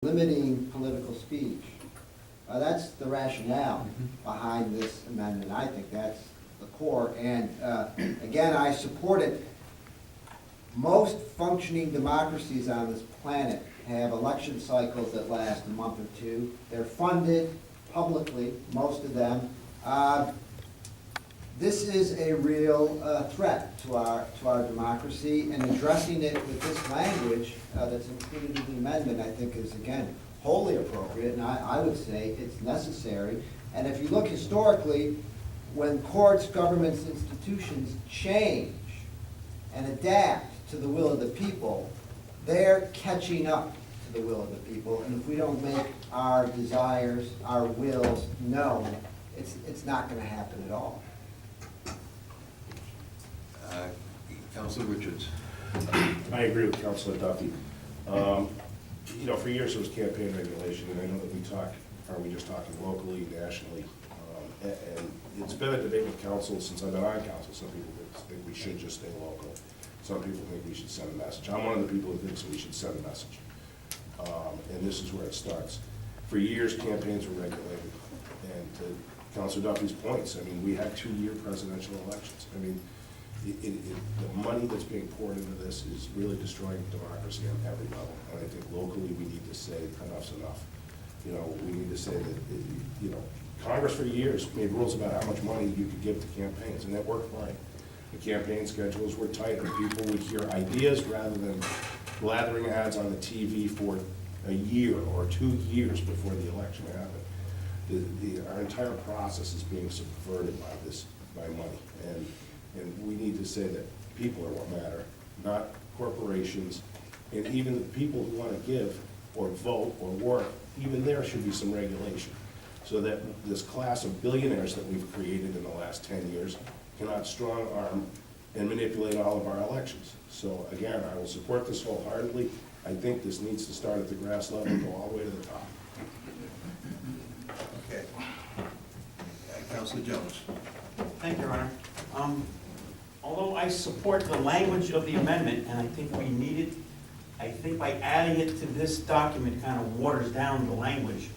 limiting political speech. That's the rationale behind this amendment. I think that's the core. And again, I support it. Most functioning democracies on this planet have election cycles that last a month or two. They're funded publicly, most of them. This is a real threat to our democracy, and addressing it with this language that's included in the amendment, I think, is, again, wholly appropriate, and I would say it's necessary. And if you look historically, when courts, governments, institutions change and adapt to the will of the people, they're catching up to the will of the people. And if we don't make our desires, our wills known, it's not going to happen at all. Councilor Richards. I agree with Councilor Duffy. You know, for years it was campaign regulation, and I know that we just talking locally, nationally, and it's been a debate with council since I've been on council. Some people think we should just stay local. Some people think we should send a message. I'm one of the people who thinks we should send a message. And this is where it starts. For years, campaigns were regulated. And to Councilor Duffy's points, I mean, we had 2-year presidential elections. I mean, the money that's being poured into this is really destroying democracy on every level. And I think locally we need to say enough's enough. You know, we need to say that, you know, Congress for years made rules about how much money you could give to campaigns, and that worked fine. The campaign schedules were tighter. People would hear ideas rather than blathering ads on the TV for a year or 2 years before the election happened. Our entire process is being subverted by money. And we need to say that people are what matter, not corporations. And even the people who want to give or vote or work, even there should be some regulation, so that this class of billionaires that we've created in the last 10 years cannot strong arm and manipulate all of our elections. So again, I will support this wholeheartedly. I think this needs to start at the grass level and go all the way to the top. Okay. Councilor Jones. Thank you, Your Honor. Although I support the language of the amendment, and I think we need it, I think by adding it to this document kind of waters down the language,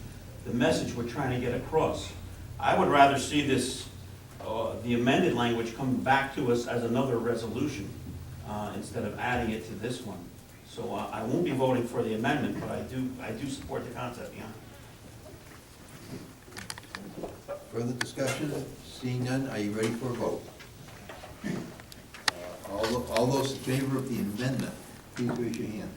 the message we're trying to get across. I would rather see this, the amended language come back to us as another resolution instead of adding it to this one. So I won't be voting for the amendment, but I do support the concept, yeah. Further discussion? Seeing none, are you ready for a vote? All those in favor of the amendment, please raise your hand.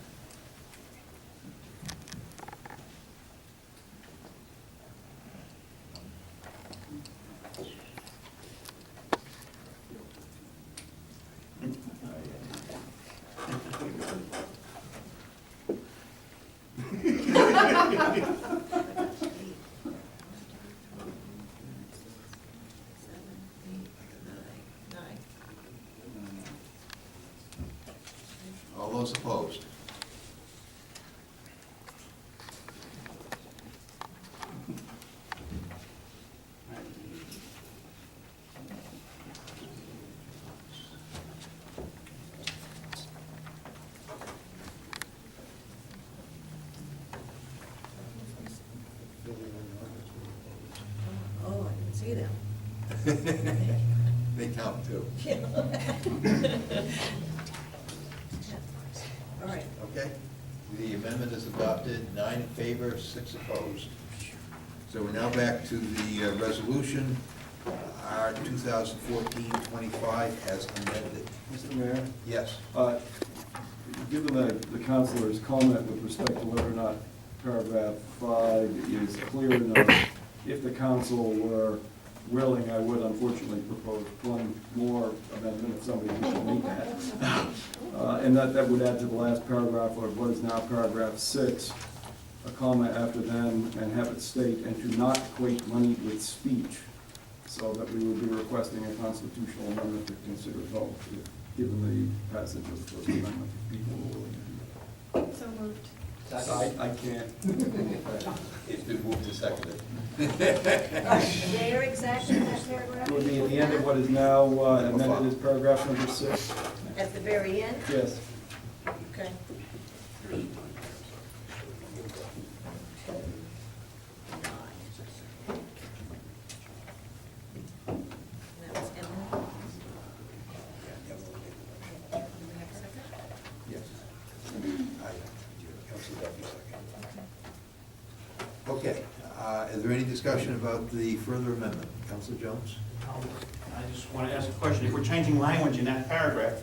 All those opposed? Oh, I didn't see them. They count too. All right. Okay, the amendment is adopted, 9 in favor, 6 opposed. So we're now back to the resolution, R 2014-25 as amended. Mr. Mayor, Yes. given the councilor's comment with respect to whether or not paragraph 5 is clear enough, if the council were willing, I would unfortunately propose one more amendment if somebody could meet that. And that would add to the last paragraph of what is now paragraph 6, a comma after then, and have it state, and to not equate money with speech, so that we would be requesting a constitutional amendment to consider vote, given the passage of the First Amendment. People were willing to do that. So moved. I can't. It's been moved to seconded. Where exactly in that paragraph? It would be at the end of what is now amended as paragraph number 6. At the very end? Yes. Okay. Okay, is there any discussion about the further amendment? Councilor Jones? I just want to ask a question. If we're changing language in that paragraph,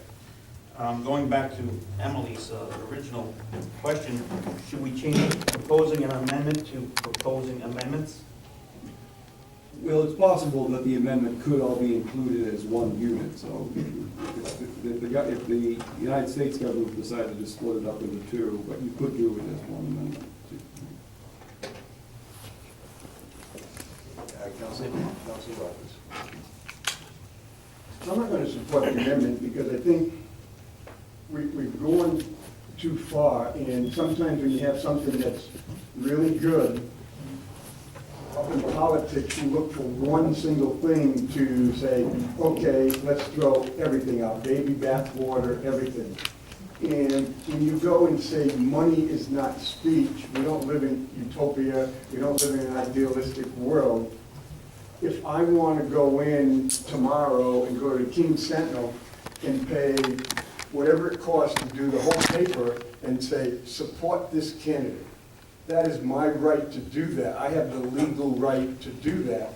going back to Emily's original question, should we change proposing an amendment to proposing amendments? Well, it's possible that the amendment could all be included as one unit, so if the United States government decided to split it up into two, but you could do it as one amendment. Councilor Roberts? I'm not going to support the amendment because I think we've gone too far, and sometimes when you have something that's really good, up in politics, you look for one single thing to say, okay, let's throw everything out, baby bathwater, everything. And when you go and say money is not speech, we don't live in utopia, we don't live in an idealistic world. If I want to go in tomorrow and go to Keene Sentinel and pay whatever it costs to do the whole paper and say, support this candidate, that is my right to do that. I have the legal right to do that.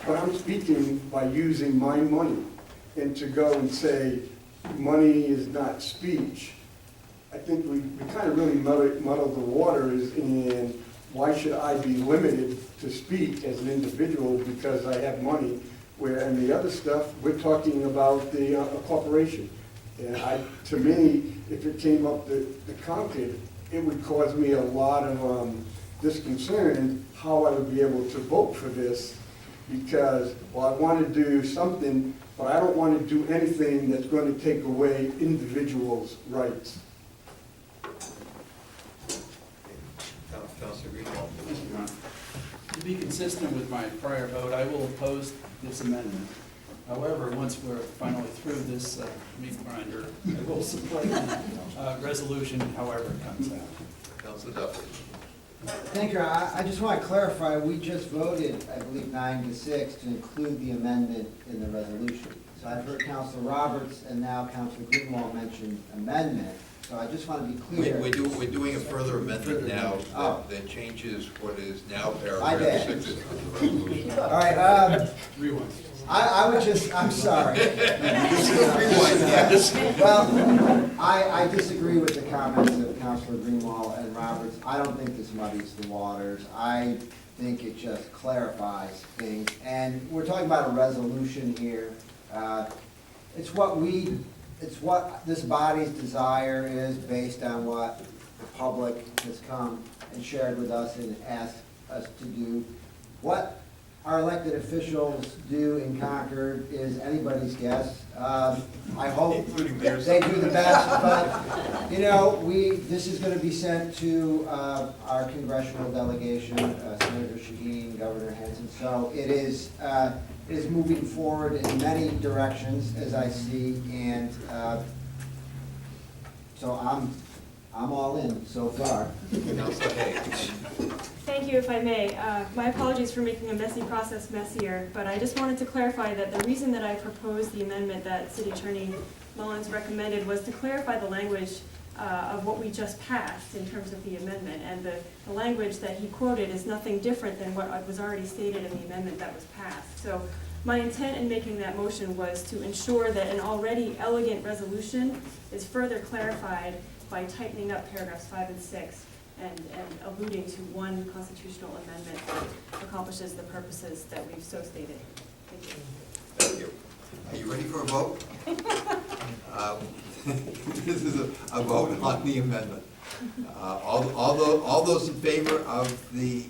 But I'm speaking by using my money. And to go and say, money is not speech, I think we kind of really muddle the waters, and why should I be limited to speak as an individual because I have money, where, and the other stuff, we're talking about a corporation. And to me, if it came up to Concord, it would cause me a lot of disconcern how I would be able to vote for this, because, well, I want to do something, but I don't want to do anything that's going to take away individuals' rights. Councilor Greenwald? Mr. Brown, to be consistent with my prior vote, I will oppose this amendment. However, once we're finally through this meat grinder, I will support the resolution however it comes out. Councilor Duffy? Thank you. I just want to clarify, we just voted, I believe, 9-6 to include the amendment in the resolution. So I've heard Councilor Roberts and now Councilor Greenwald mention amendment. So I just want to be clear. We're doing a further amendment now Oh. that changes what is now My paragraph bad. 6 of the resolution. All right, Rewind. I would just, I'm sorry. Rewind, yes. Well, I disagree with the comments of Councilor Greenwald and Roberts. I don't think this muddies the waters. I think it just clarifies things. And we're talking about a resolution here. It's what this body's desire is based on what the public has come and shared with us and asked us to do. What our elected officials do in Concord is anybody's guess. I hope they do the best, but, you know, this is gonna be sent to our congressional delegation, Senator Shaheen, Governor Hanson, so it is moving forward in many directions, as I see, and so I'm all in so far. Councilor Hague? Thank you, if I may. My apologies for making a messy process messier, but I just wanted to clarify that the reason that I proposed the amendment that City Attorney Mullins recommended was to clarify the language of what we just passed in terms of the amendment. And the language that he quoted is nothing different than what was already stated in the amendment that was passed. So my intent in making that motion was to ensure that an already elegant resolution is further clarified by tightening up paragraphs 5 and 6 and alluding to one constitutional amendment that accomplishes the purposes that we've so stated. Thank you. Thank you. Are you ready for a vote? This is a vote on the amendment. All those in favor of the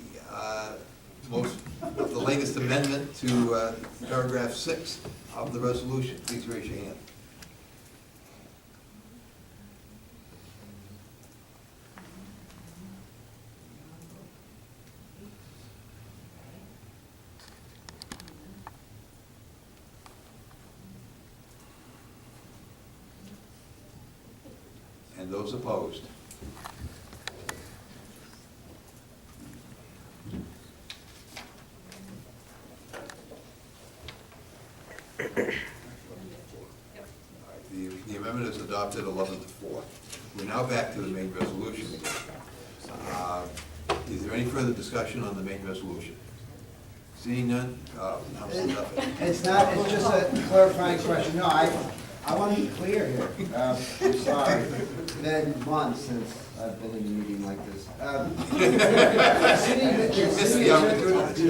latest amendment to paragraph 6 of the resolution, please raise your hand. And those opposed? The amendment is adopted 11-4. We're now back to the main resolution. Is there any further discussion on the main resolution? Seeing none, nothing. It's not, it's just a clarifying question. No, I want to be clear here. I'm sorry. It's been months since I've been in a meeting like this.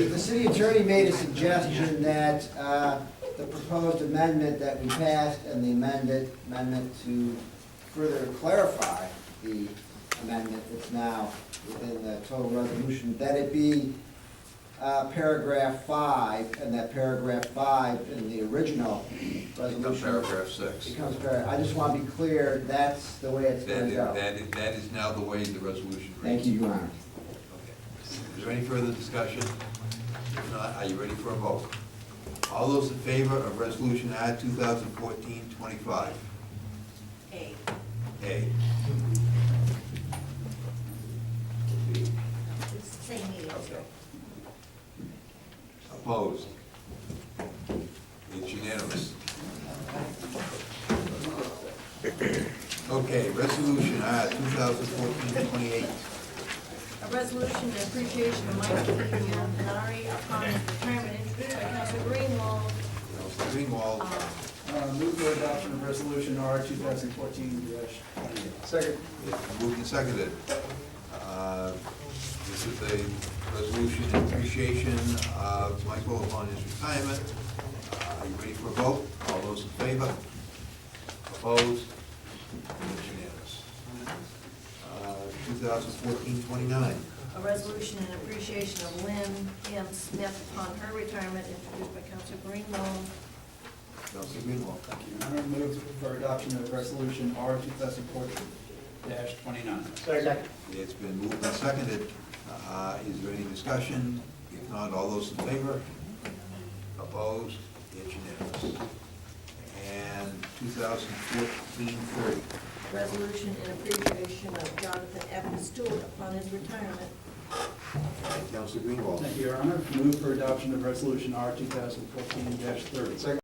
The city attorney made a suggestion that the proposed amendment that we passed and the amendment to further clarify the amendment that's now within the total resolution, that it be paragraph 5, and that paragraph 5 in the original resolution Paragraph 6. becomes paragraph. I just want to be clear, that's the way it's going to go. That is now the way the resolution reads. Thank you, Your Honor. Okay. Is there any further discussion? If not, are you ready for a vote? All those in favor of Resolution R 2014-25? A. A. B. It's the same meeting. Okay. Opposed? It's unanimous. Okay, Resolution R 2014-28. A resolution in appreciation of Michael Pinari upon his retirement introduced by Councilor Greenwald. Councilor Greenwald, Move for adoption of resolution R 2014-28. Second. it's moved and seconded. This is a resolution in appreciation of Michael upon his retirement. Are you ready for a vote? All those in favor? Opposed? It's unanimous. 2014-29. A resolution in appreciation of Lynn M. Smith upon her retirement introduced by Councilor Greenwald. Councilor Greenwald. Thank you, Your Honor. Move for adoption of resolution R 2014-29. Second. It's been moved and seconded. Is there any discussion? If not, all those in favor? Opposed? It's unanimous. And 2014-30. Resolution in appreciation of Jonathan F. Stewart upon his retirement. Councilor Greenwald. Thank you, Your Honor. Move for adoption of resolution R 2014-30. Second.